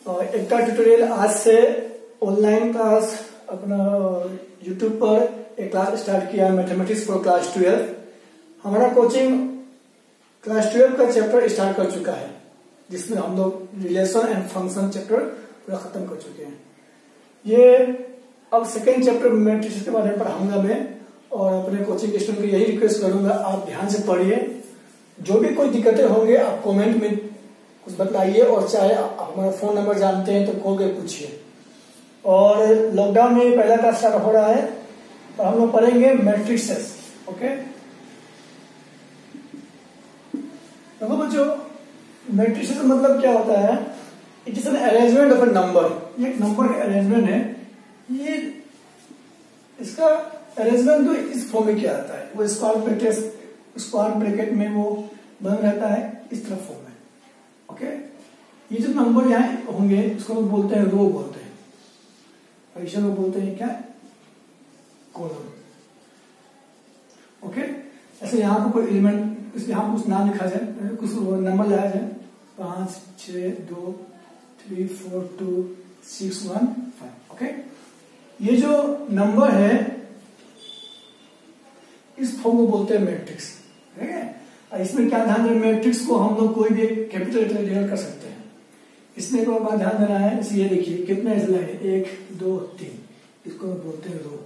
एक का ट्यूटोरियल आज से ऑनलाइन क्लास अपना यूट्यूब पर एक क्लास स्टार्ट किया मैथमेटिक्स फॉर क्लास 12। हमारा कोचिंग क्लास 12 का चैप्टर स्टार्ट कर चुका है, जिसमें हम लोग रिलेशन एंड फंक्शन चैप्टर पूरा खत्म कर चुके हैं। ये अब सेकेंड चैप्टर मैट्रिक्स के बारे में पढ़ाऊंगा मैं, और अपने कोचिंग के स्टूडेंट को यही रिक्वेस्ट करूंगा, आप ध्यान से पढ़िए। जो भी कोई दिक्कतें होंगे आप कमेंट में कुछ बताइए, और चाहे आप हमारा फोन नंबर जानते हैं तो कॉल के पूछिए। और लॉकडाउन में पहला क्लास स्टार्ट हो रहा है और हम लोग पढ़ेंगे मैट्रिक्सेस। ओके, देखो बच्चों, मैट्रिक्सेस मतलब क्या होता है? It is an arrangement of A number. ये एक नंबर का अरेंजमेंट है। ये इसका अरेंजमेंट तो इस फॉर्म में किया जाता है, वो स्क्वायर ब्रैकेट में वो बन रहता है इस तरह फॉर्म में। ओके, ये जो नंबर यहाँ होंगे उसको हम बोलते हैं रो बोलते हैं, परीक्षा में बोलते हैं क्या? कॉलम। ओके, ऐसे यहाँ पर कोई एलिमेंट, यहाँ पर कुछ नाम लिखा जाए, कुछ नंबर लाया जाए, 5 6 2 3 4 2 6 1 5। ओके, ये जो नंबर है इस फॉर्म को बोलते हैं मैट्रिक्स। ठीक है, इसमें क्या ध्यान देना, मैट्रिक्स को हम लोग कोई भी एक कैपिटल लेटर कर सकते हैं। इसमें एक और बात ध्यान देना है, ये देखिए कितने ऐसे लाइन है, 1 2 3, इसको बोलते हैं रो।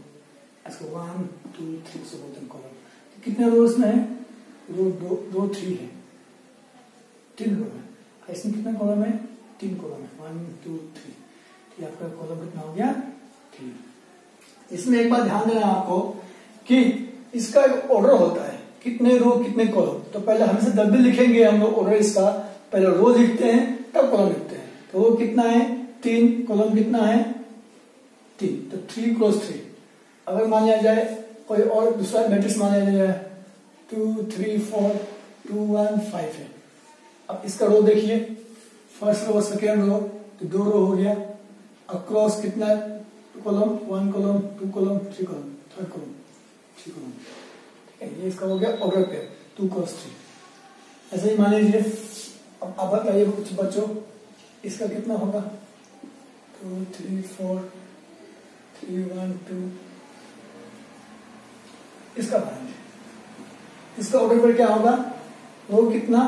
इसको 1 2 3 से बोलते हैं कॉलम। कितने रो इसमें है? रो 3 है, 3 रो है। इसमें कितना कॉलम है? 3 कॉलम है, 1 2 3। आपका कॉलम कितना हो गया? 3। इसमें एक बात ध्यान देना आपको कि इसका एक ऑर्डर होता है, कितने रो कितने कॉलम। तो पहले हमेशा जब भी लिखेंगे हम लोग ऑर्डर इसका, पहले रो लिखते हैं तब कॉलम लिखते हैं। तो वो कितना है? 3। कॉलम कितना है? 3। तो 3 क्रॉस 3। अगर मान लिया जाए कोई और दूसरा मैट्रिक्स मान लिया जाए 2 3 4 2 1 5 है। अब इसका रो देखिए, फर्स्ट रो सेकेंड रो, तो 2 रो हो गया। अब क्रॉस कितना column? 1 column 2 column 3 column, third column 3 column. ये इसका हो गया ऑर्डर पेयर 2 क्रॉस 3। ऐसे ही मान लीजिए, अब आप बताइए कुछ बच्चों, इसका कितना होगा? 2 3 4 3 1 2। इसका बनाएंगे, इसका ऑर्डर पेयर क्या होगा? रो कितना?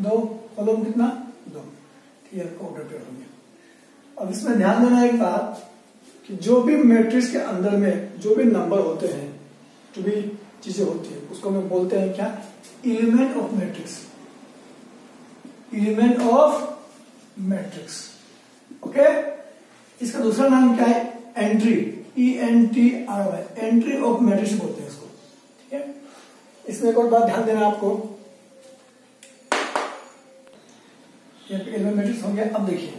2, कॉलम कितना? 2। ठीक है, आपका ऑर्डर पेयर हो गया। अब इसमें ध्यान देना एक बात कि जो भी मैट्रिक्स के अंदर में जो भी नंबर होते हैं, जो भी चीजें होती है, उसको हम बोलते हैं क्या? Element of matrix. Element of matrix. Okay, इसका दूसरा नाम क्या है? Entry. ENTRY, entry of matrix बोलते हैं इसको। ठीक है, इसमें एक और बात ध्यान देना आपको, एलिमेंट मैट्रिक्स हो गया। अब देखिए,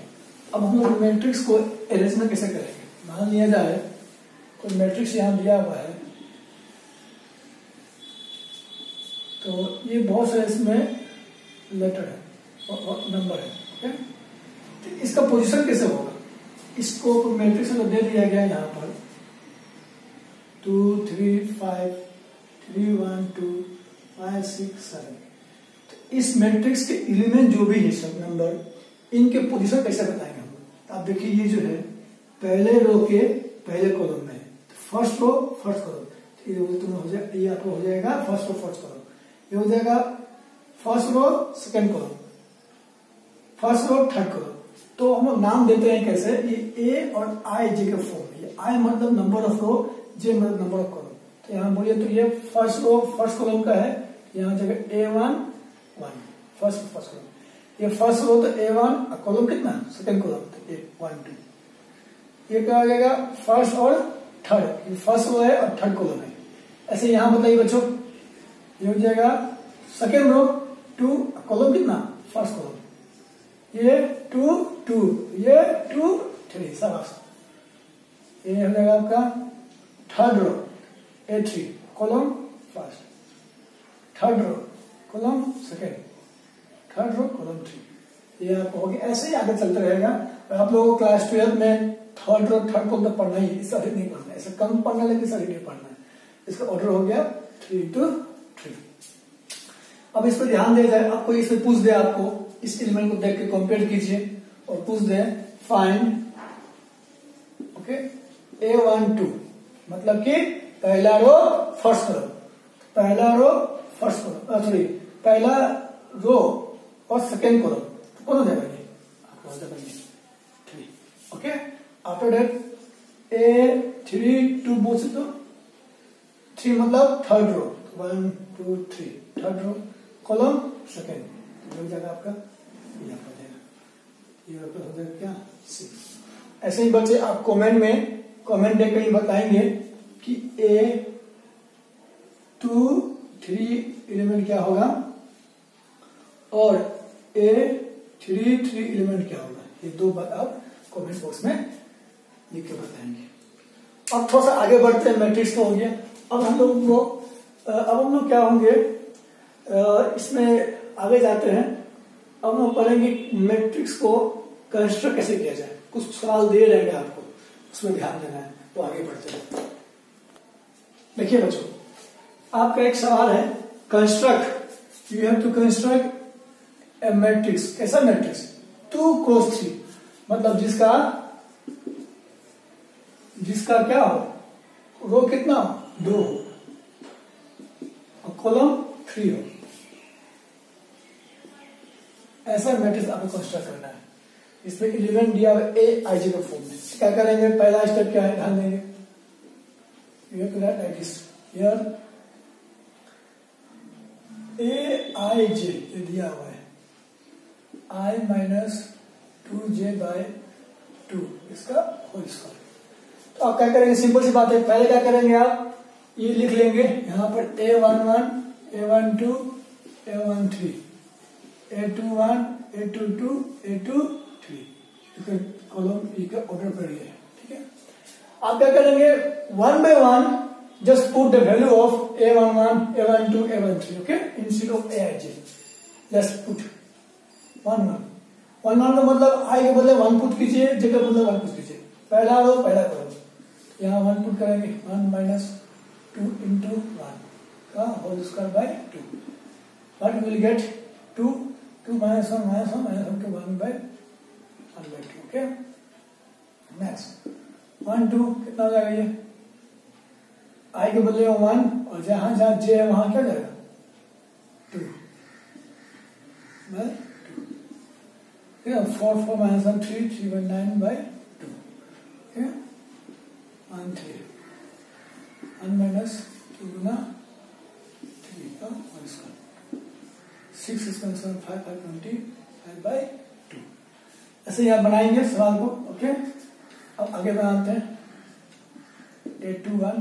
अब हम लोग मैट्रिक्स को अरेंजमेंट कैसे करेंगे? मान लिया जाए कोई मैट्रिक्स यहां दिया हुआ है, तो ये बहुत सारे इसमें लेटर है, नंबर है। ओके, तो इसका पोजीशन कैसे होगा? इसको मैट्रिक्स में दे दिया गया यहाँ पर 2 3 5 3 1 2 5 6 7। तो इस मैट्रिक्स के एलिमेंट जो भी है सब नंबर, इनके पोजीशन कैसे बताएंगे हम लोग? आप देखिए, ये जो है पहले रो के पहले कॉलम में है, फर्स्ट रो फर्स्ट कॉलम। ये आपको हो जाएगा फर्स्ट रो फर्स्ट कॉलम। ये हो जाएगा first row second column, first row third column. तो हम लोग नाम देते हैं कैसे? ये ए और आई जे के फॉर्म में। ये आई मतलब नंबर ऑफ रो, जे मतलब नंबर ऑफ कॉलम। तो यहाँ बोलिए तो ये फर्स्ट रो फर्स्ट कॉलम का है, यहाँ जगह A1 1 फर्स्ट कॉलम। ये फर्स्ट रो तो A1, कॉलम कितना? सेकंड कॉलम, तो 1 2। ये क्या हो जाएगा? फर्स्ट और थर्ड। फर्स्ट रो है और थर्ड कॉलम है। ऐसे यहाँ बताइए बच्चों, ये हो जाएगा सेकेंड रो 2, कॉलम कितना? First column. ये 2 2, ये 2 3, शाबाश। ये हो जाएगा आपका third row A3, column first, third row column second, third row column 3। ये आपको हो गया। ऐसे ही आगे चलता रहेगा। और आप लोगों को क्लास 12 में थर्ड रो थर्ड कॉलम तो पढ़ना ही, इससे अधिक नहीं पढ़ना, ऐसे कम पढ़ना लेकिन इससे अधिक नहीं पढ़ना है। इसका ऑर्डर हो गया 3 2 3। अब इस पर ध्यान दिया जाए, आपको इसमें पूछ दे, आपको इस एलिमेंट को देख के कंपेयर कीजिए और पूछ दे फाइंड ओके A12 मतलब कि पहला रो फर्स्ट कॉलम, पहला रो फर्स्ट कॉलम, सॉरी पहला रो और सेकेंड कॉलम कौन हो जाएगा ये आपको हो जाएगा 3 ओके। आफ्टर दैट A32 बोल सकते हो, 3 मतलब third row 1 2 3 third row column second हो जाएगा आपका यहाँ पर जाएगा, ये हो जाएगा क्या 6। ऐसे ही बच्चे आप कमेंट देकर ही बताएंगे कि A23 एलिमेंट क्या होगा और A33 एलिमेंट क्या होगा, ये दो बात आप कमेंट बॉक्स में लिख के बताएंगे। अब थोड़ा सा आगे बढ़ते हैं, मैट्रिक्स तो हो गया। अब हम लोग क्या होंगे इसमें आगे जाते हैं। अब हम पढ़ेंगे मैट्रिक्स को कंस्ट्रक्ट कैसे किया जाए, कुछ सवाल दे रहेंगे आपको, उसमें ध्यान देना है। तो आगे बढ़ते हैं। देखिए बच्चों, आपका एक सवाल है construct, you have to construct a matrix. कैसा मैट्रिक्स 2 क्रॉस 3 मतलब जिसका क्या हो रो कितना हो 2 हो और कॉलम 3 हो, ऐसा मैट्रिक्स आपको कंस्ट्रक्ट करना है। इसमें एलिमेंट दिया हुआ A-I-J के फॉर्म में। क्या करेंगे, पहला स्टेप क्या है ध्यान देंगे, you have to write like this here A-I-J ये दिया हुआ है I माइनस 2J/2 इसका होल स्क्वायर। तो आप क्या करेंगे, सिंपल सी बात है, पहले क्या करेंगे आप ये लिख लेंगे यहां पर A11 A12 A13 A21 A22 A23 column ई का ऑर्डर पर है, ठीक है। आप क्या करेंगे 1 by 1 just put the value of A11 A12 A13 okay instead of A-I-J just put 1 का मतलब आई के बदले 1 पुट कीजिए, जे के बदले 1 पुट कीजिए, पहला रो पहला कॉलम, यहाँ 1 पुट करेंगे 1 माइनस 2 into 1 का whole square by 2 what will get 2 minus 1 minus 1 minus 1 to 1 by 2 okay. Next 1 2 कितना हो जाएगा, ये आई के बदले 1 और जहां जहां जे है वहां क्या जाएगा 2 by 2 ठीक है। 4 4 minus 1 3 3 by 9 by 2 okay 1 3 1 minus 2 गुना 3 का होल स्क्वायर 6 6 7 5 5 25 by 2 ऐसे ही आप बनाएंगे सवाल को ओके। अब आगे बनाते हैं A21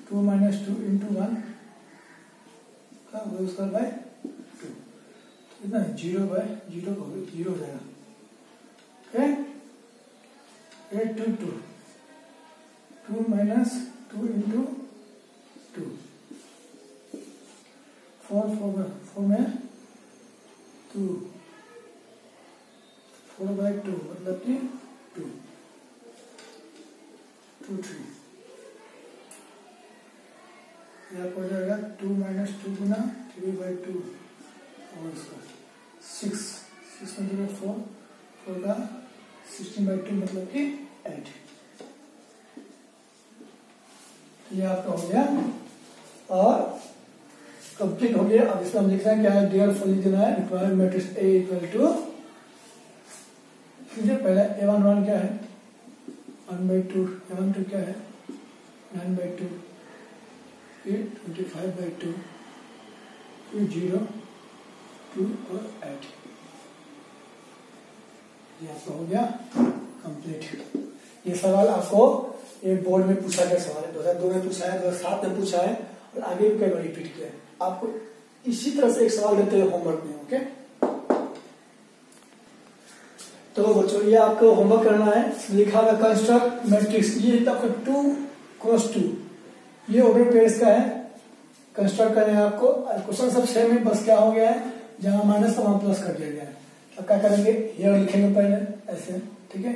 2 minus 2 into 1 का होल स्क्वायर बाय 2 कितना 0 by 0 हो जाएगा ओके। A22 2 minus 2 into 2 4 में 2 4 by 2 मतलब कि 2 2 3 यह हो जाएगा 2 minus 2 गुना 3 by 2 और इसका 6 में 4 का 16 by 2 मतलब कि 8 ये आपका हो गया और कंप्लीट हो गया। अब इसमें हम लिख रहे हैं क्या है, डियर फॉलोइंग देना है, required matrix A equal to पहले A11 क्या है 1/2 A12 क्या है 9/2 25/2 0 2 और 8 ये आपका हो गया कंप्लीट। ये सवाल आपको एक बोर्ड में पूछा गया सवाल है, 2002 में पूछा है, 2007 में पूछा है और आगे भी कई बार रिपीट किया है। आपको इसी तरह से एक सवाल देते हैं होमवर्क में ओके। तो बच्चों ये आपको होमवर्क करना है, लिखा हुआ कंस्ट्रक्ट मैट्रिक्स, ये आपका 2 क्रॉस 2 ये ऑर्डर पेयर्स का है, कंस्ट्रक्ट करना है आपको। क्वेश्चन सब सेम है, बस क्या हो गया है जहां माइनस था वहां प्लस कर दिया गया है। अब क्या करेंगे, ये लिखेंगे पहले ऐसे ठीक है,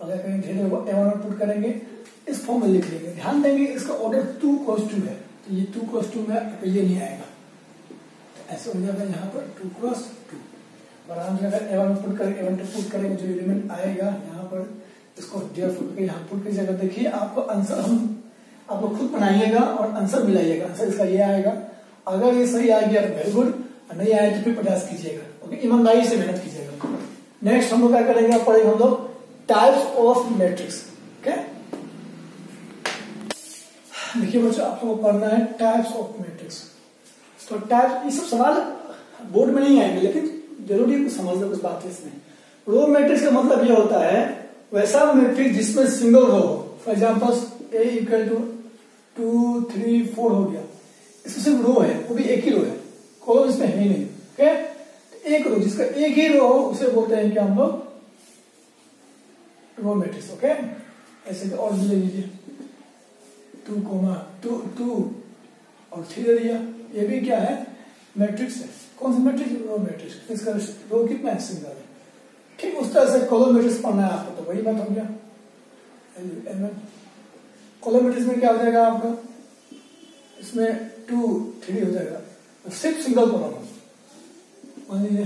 और क्या करेंगे धीरे A1 पुट करेंगे, इस फॉर्म में लिख लेंगे। ध्यान देंगे इसका ऑर्डर 2 क्रॉस 2 है, तो ये 2 क्रॉस 2 में ये नहीं आएगा, तो ऐसे हो जाएगा यहाँ पर 2 क्रॉस 2 आराम से अगर A1 पुट करेंगे, A1 पुट करेंगे, जो एलिमेंट आएगा यहाँ पर इसको डियर पुट करके यहाँ पुट कीजिएगा। देखिए आपको आंसर आप लोग खुद बनाइएगा और आंसर मिलाइएगा। आंसर इसका ये आएगा। अगर ये सही आ गया तो वेरी गुड, और नहीं आया तो फिर प्रयास कीजिएगा। ओके, ईमानदारी से मेहनत कीजिएगा। नेक्स्ट हम लोग क्या करेंगे, आप पढ़ेंगे हम लोग टाइप्स ऑफ मैट्रिक्स। ओके, देखिए बच्चों आप लोगों को पढ़ना है टाइप्स ऑफ मैट्रिक्स। तो टाइप, ये सब सवाल बोर्ड में नहीं आएंगे, लेकिन जरूरी कुछ समझना कुछ बात है इसमें। रो मैट्रिक्स का मतलब ये होता है वैसा मैट्रिक्स जिसमें सिंगल रो हो। For example A equal to 2 3 4 हो गया, इसमें सिर्फ रो है, वो भी एक ही रो है, कॉलम इसमें है ही नहीं। ओके, तो एक रो जिसका एक ही रो हो उसे बोलते हैं क्या हम लोग, रो मैट्रिक्स। ओके, ऐसे और भी ले लीजिए 2 2 और 3 दे दिया, ये भी क्या है, मैट्रिक्स है। कौन सा मैट्रिक्स, रो मैट्रिक्स। इसका रो कितना है, सिंगल है। ठीक उस तरह से कॉलम मैट्रिक्स पढ़ना है आपको, तो वही बात हो गया। कॉलम मैट्रिक्स में क्या हो जाएगा आपका, इसमें 2 3 हो जाएगा, तो सिर्फ सिंगल कॉलम हो। मान लीजिए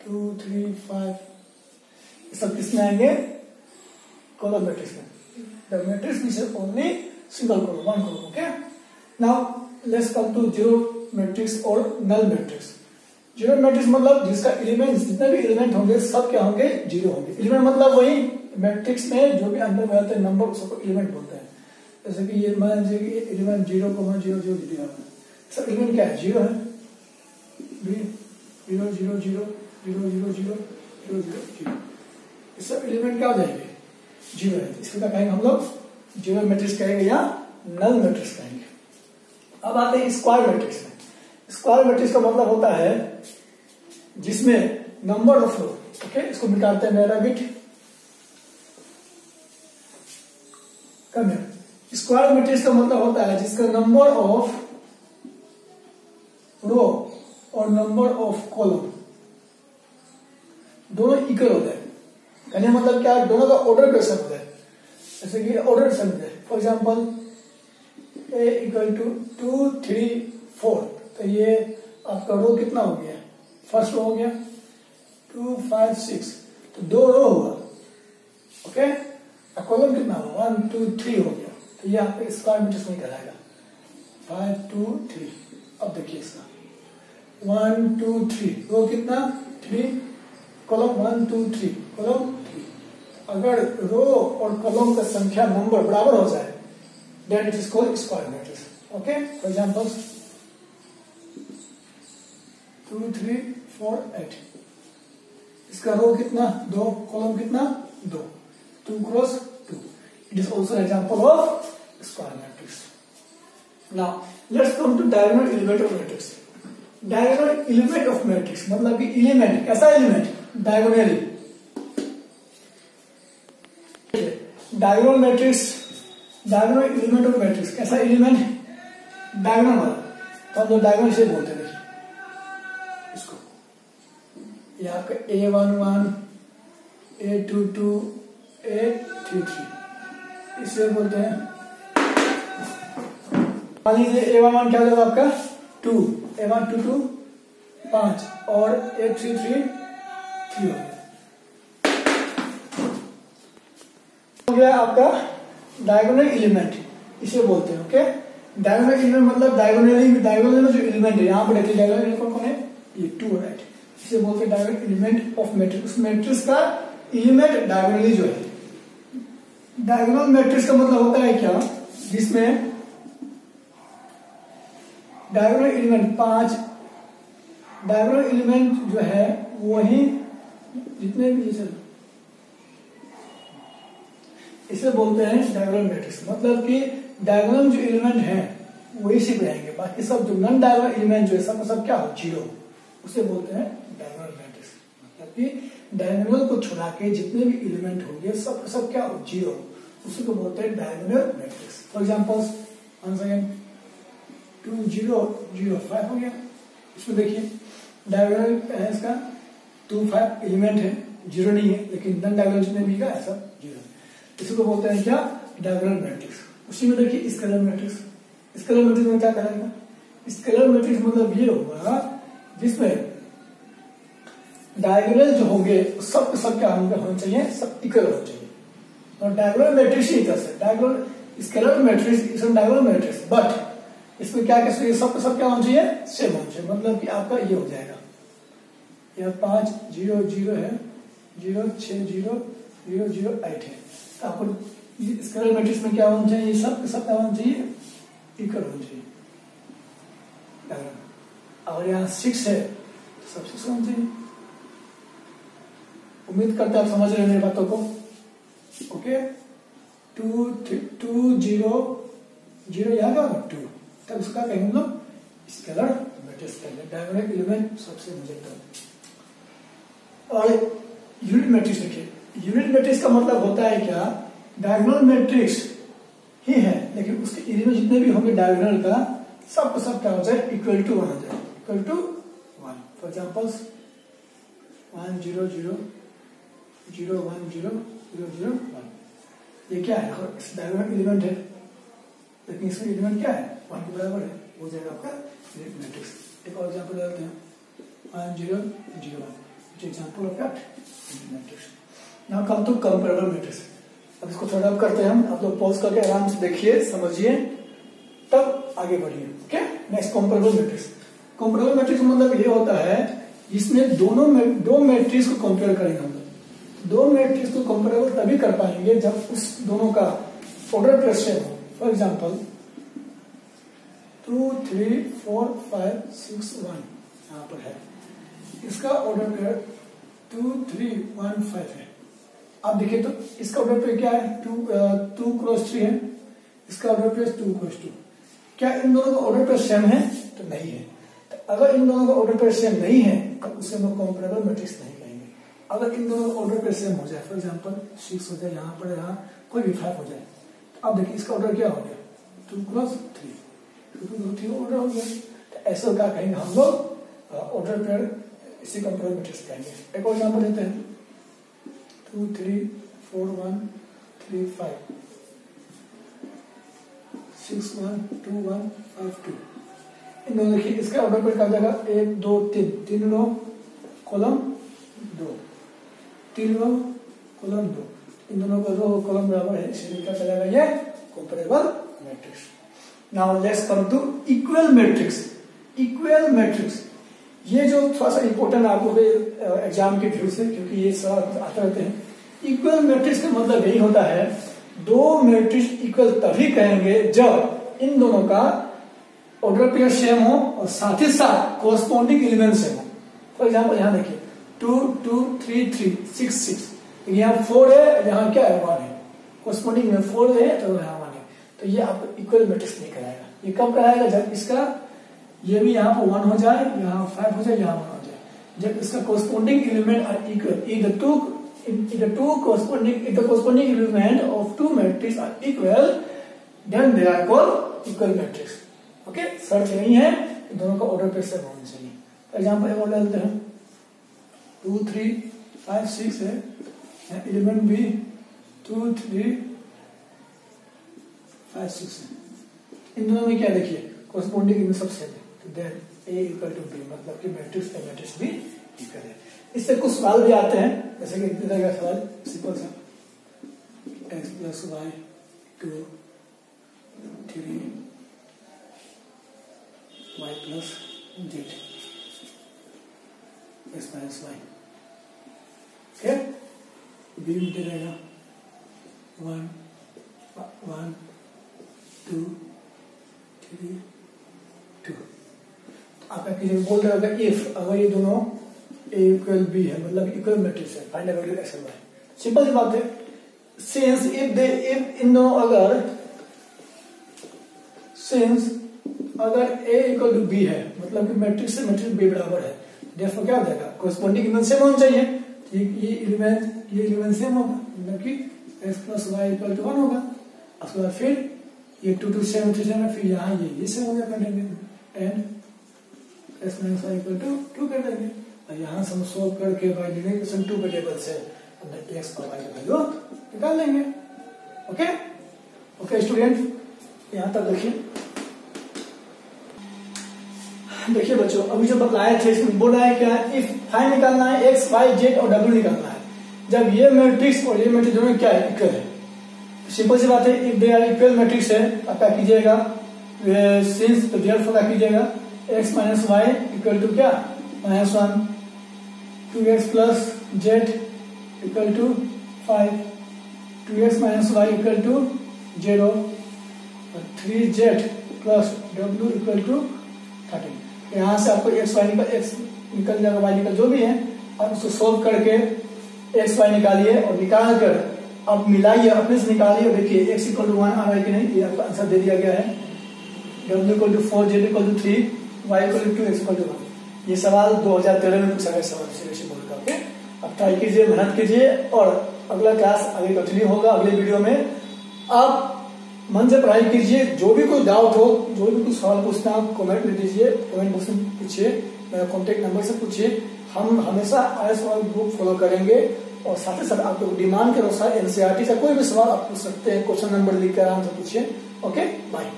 2 3 5, ये सब किसमें आएंगे, कॉलम मैट्रिक्स में। The matrix which is only single column, one column. Okay, now let's come to zero matrix और नल मैट्रिक्स। जीरो मैट्रिक्स मतलब जिसका एलिमेंट, जितने भी एलिमेंट होंगे सब क्या होंगे, जीरो होंगे। एलिमेंट मतलब वही मैट्रिक्स में जो भी अंदर में आते हैं नंबर, उसको एलिमेंट बोलते हैं। जैसे कि ये मान लीजिए कि एलिमेंट 0 0 0 0 दिया है, सब एलिमेंट क्या है, जीरो है। 0 0 0 0 0 0 0 0 0, ये सब एलिमेंट क्या हो जाएंगे, जीरो है। इसको क्या कहेंगे हम लोग, जीरो मैट्रिक्स कहेंगे या नल मैट्रिक्स कहेंगे। अब आते हैं स्क्वायर मैट्रिक्स में। स्क्वायर मैट्रिक्स का मतलब होता है जिसमें नंबर ऑफ रो, ओके, इसको मिटाते हैं मेरा बिट कम है। स्क्वायर मैट्रिक्स का मतलब होता है जिसका नंबर ऑफ रो और नंबर ऑफ कॉलम दोनों इक्वल हो जाए। कहने मतलब क्या, दोनों का ऑर्डर कैसे हो जाए, जैसे कि ऑर्डर समझे। For example A equal to 2 3 4, तो ये आपका रो कितना हो गया, फर्स्ट रो हो गया 2 5 6, तो 2 रो हुआ। ओके, कॉलम कितना हुआ 1 2 3 हो गया, तो ये आपका स्क्वायर मैट्रिक्स में कहलाएगा 5 2 3। अब देखिए इसका 1 2 3, रो कितना 3, कॉलम 1 2 3, कॉलम 3। अगर रो और कॉलम का संख्या नंबर बराबर हो जाए then it is called square matrix. Okay, for example 2 3 4 8, इसका रो कितना 2, कॉलम कितना 2, 2 cross 2। It is also an example of square matrix. Now let's come to diagonal element of matrix. Diagonal element of matrix मतलब कि element, कैसा element, diagonally. Diagonal matrix, diagonal element of matrix कैसा element, diagonal वाला, तो हम लोग diagonal से बोलते हैं। देखिए इसको, ये आपका A11 A22 A33, इसे बोलते हैं। मान लीजिए A11 क्या होगा आपका 2, A122 5 और A33 3 हो गया आपका डायगोनल एलिमेंट, इसे बोलते हैं। ओके, डायगोनल एलिमेंट मतलब डायगोनल में जो एलिमेंट है, यहाँ पर देखिए डायगोनल एलिमेंट कौन है, ये 2 राइट, इसे बोलते हैं डायगोनल एलिमेंट ऑफ मैट्रिक्स। उस मैट्रिक्स का एलिमेंट डायगोनली जो है। डायगोनल मैट्रिक्स का मतलब होता है क्या, जिसमें डायगोनल एलिमेंट 5, डायगोनल एलिमेंट जो है वही जितने भी, इसे बोलते हैं डायगोनल मैट्रिक्स। मतलब कि डायगोनल जो एलिमेंट है वही सिर्फ रहेंगे, बाकी सब जो नॉन डायगोनल एलिमेंट जो है सब क्या हो, जीरो, उसे बोलते हैं डायगोनल मैट्रिक्स। मतलब कि डायगोनल को छुड़ा के जितने भी एलिमेंट होंगे सब क्या हो, जीरो, उसी को बोलते हैं डायगोनल मैट्रिक्स। फॉर एग्जाम्पल 2 0 0 5 हो गया। इसमें देखिए डायगोनल है, इसका 2 5 एलिमेंट है, जीरो नहीं है, लेकिन नॉन डायगोनल जितने भी का है सब जीरो। इसको बोलते हैं क्या, डायगोनल मैट्रिक्स। उसी में देखिए स्केलर मैट्रिक्स। स्केलर मैट्रिक्स में क्या करेगा, स्केलर मैट्रिक्स मतलब ये होगा जिसमें डायगोनल जो होंगे सब के सब क्या होने चाहिए, सब इक्वल होने चाहिए। और डायगोनल मैट्रिक्स ही तरह से diagonal scalar matrix is diagonal matrix, but इसमें क्या कैसे सब के सब क्या होना चाहिए, सेम होना चाहिए। मतलब कि आपका ये हो जाएगा, यह 5 0 0 है, 0 6 0 0 0 8 है। तो आपको स्केलर मैट्रिक्स में क्या होना चाहिए, सब के सब क्या होना चाहिए, इक्वल होना चाहिए। अगर यहाँ 6 है तो सब 6 होना चाहिए। उम्मीद करते हैं आप समझ रहे हैं मेरी बातों को। ओके, 2 0 0 यहाँ का 2, तब उसका कहेंगे हम लोग स्केलर मैट्रिक्स कहेंगे। डायगोनल एलिमेंट सबसे मुझे और यूनिट मैट्रिक्स देखिए, यूनिट मैट्रिक्स का मतलब होता है क्या, डायगोनल मैट्रिक्स ही है लेकिन उसके एलिमेंट जितने भी होंगे डायगोनल का सबको सब क्या हो जाए, इक्वल टू 1 हो जाए, इक्वल टू 1। फॉर एग्जाम्पल 1 0 0 0 1 0 0 0 1, ये क्या है, डायगोनल एलिमेंट है लेकिन इसमें एलिमेंट क्या है, 1 के बराबर है, हो जाएगा आपका यूनिट मैट्रिक्स। एक और एग्जाम्पल लेते हैं 1 0 0 1, example of that unit matrix. Now come to comparable matrix. अब इसको थोड़ा अब करते हैं हम, आप लोग पॉज करके आराम से देखिए, समझिए, तब आगे बढ़िए। Okay, next comparable matrix. Comparable matrix मतलब ये होता है जिसमें दो मैट्रिक्स को कंपेयर करेंगे हम लोग। दो मैट्रिक्स को कंपेरेबल तभी कर पाएंगे जब उस दोनों का ऑर्डर पेयर सेम हो। फॉर एग्जांपल 2 3 4 5 6 1 यहाँ पर है, इसका ऑर्डर पेयर 2 3 1 5 है। आप देखिए तो इसका ऑर्डर पेयर क्या है, 2 क्रॉस 3 है, इसका ऑर्डर पेयर 2 क्रॉस 2। क्या इन दोनों का ऑर्डर पेयर सेम है, तो नहीं है। तो अगर इन दोनों का ऑर्डर पेयर सेम नहीं है तो उसे हम कंपैरेबल मैट्रिक्स नहीं कहेंगे। अगर इन दोनों का ऑर्डर पेयर सेम हो जाए, फॉर एग्जांपल 6 हो जाए यहाँ पर, यहाँ कोई भी 5 हो जाए, तो आप देखिए इसका ऑर्डर क्या हो गया, 2 क्रॉस 3, 2 3 ऑर्डर हो गया। तो ऐसा क्या कहेंगे हम लोग, ऑर्डर पेयर इसी कंपैरेबल मैट्रिक्स कहेंगे। एक और एग्जांपल लेते हैं 2 3 4 1 3 5 6 1 2 1 5 2। इन दोनों देखिए इसका ऑर्डर पेयर क्या जाएगा, 1 2 3, 3 रो कॉलम 2, 3 रो कॉलम 2, इन दोनों का रो कॉलम बराबर है, इसलिए क्या चलेगा ये comparable matrix. Now let's come to equal matrix. Equal matrix ये जो थोड़ा सा इंपॉर्टेंट आपको एग्जाम के व्यू से, क्योंकि ये सब आते रहते हैं। इक्वल मैट्रिक्स का मतलब यही होता है दो मैट्रिक्स इक्वल तभी कहेंगे जब इन दोनों का ऑर्डर पेयर सेम हो और साथ ही साथ कोरस्पॉन्डिंग एलिमेंट सेम हो। फॉर एग्जांपल यहाँ देखिए 2 2 3 3 6 6, यहाँ 4 है, यहाँ क्या है 1 है, कोरस्पॉन्डिंग में 4 है तो यहाँ 1 है। तो ये आपको इक्वल मैट्रिक्स नहीं कराएगा। ये कब कराएगा, जब इसका ये भी यहाँ पर 1 हो जाए, यहाँ 5 हो जाए, यहाँ 1 हो जाए, जब इसका corresponding element are equal. If the corresponding element of two matrices are equal, then they are called equal matrix. Okay? शर्त यही है कि दोनों का ऑर्डर पेयर सेम होना चाहिए। फॉर एग्जाम्पल एक और लेते हैं 2 3 5 6 है, एलिमेंट भी 2 3 5 6 है। इन दोनों में क्या देखिए कोरस्पॉन्डिंग एलिमेंट सब सेम है, तो then A equal to B, मतलब कि मैट्रिक्स भी इक्वल है। इससे कुछ सवाल भी आते हैं, जैसे कि इस तरह का सवाल सिंपल सा, x plus y 2 3 y plus z x minus y. Okay, B में दे रहेगा 1 1 2 3 2। आप किसी बोल रहे होगा इफ अगर ये दोनों A इक्वल B है, मतलब इक्वल मैट्रिक्स है, फाइंड द वैल्यू x और y। सिंपल सी बात है। सिंस इफ इन दोनों अगर A इक्वल टू B है, मतलब कि मैट्रिक्स से मैट्रिक्स B बराबर है, देयरफॉर क्या हो जाएगा, कोरस्पॉन्डिंग एलिमेंट सेम होना चाहिए। ठीक, ये एलिमेंट सेम होगा, मतलब कि x plus y equal to 1 होगा। उसके बाद फिर ये 2 2 7 3 7, फिर यहाँ ये सेम हो जाएगा, and x minus y equal to 2 कर देंगे। और यहाँ से हम सोल्व करके बाय डिफरेंशिएशन 2 वेरिएबल से हमने x और y का वैल्यू निकाल लेंगे। ओके ओके स्टूडेंट, यहाँ तक देखिए। देखिए बच्चों, अभी जो बतलाए थे इसमें बोल रहा है क्या, इफ फाइंड निकालना है एक्स वाई जेड और डब्ल्यू निकालना है, जब ये मैट्रिक्स और ये मैट्रिक्स दोनों क्या है, इक्वल है। सिंपल सी बात है, if they are equal matrix है, अब क्या कीजिएगा, सिंस तो देयरफॉर क्या कीजिएगा, x minus y equal to क्या, -1, 2x plus z equal to 5, 2x minus y equal to 0, 3z plus w equal to 13। यहाँ से आपको x निकल जाएगा, y निकल जो भी है, अब उसको सोल्व करके x y निकालिए और निकाल कर अब मिलाइए, अपने से निकालिए और देखिए x इक्वल टू 1 आ रहा है कि नहीं, ये आपका आंसर दे दिया गया है। w equal to 4, z equal to 3, y equal to 2, x equal to 1। ये सवाल 2013 में पूछा गया सवाल से बोल कर। ओके, अब ट्राई कीजिए, मेहनत कीजिए और अगला क्लास आगे कंटिन्यू होगा अगले वीडियो में। आप मन से पढ़ाई कीजिए, जो भी कोई डाउट हो, जो भी कुछ सवाल पूछना हो कमेंट में दीजिए, कमेंट बॉक्स में पूछिए, मेरा कॉन्टेक्ट नंबर से पूछिए। हम हमेशा IAS बुक फॉलो करेंगे और साथ ही साथ आपको डिमांड के अनुसार NCERT से कोई भी सवाल आप पूछ सकते हैं, क्वेश्चन नंबर लिख कर आराम से पूछिए। Okay, bye.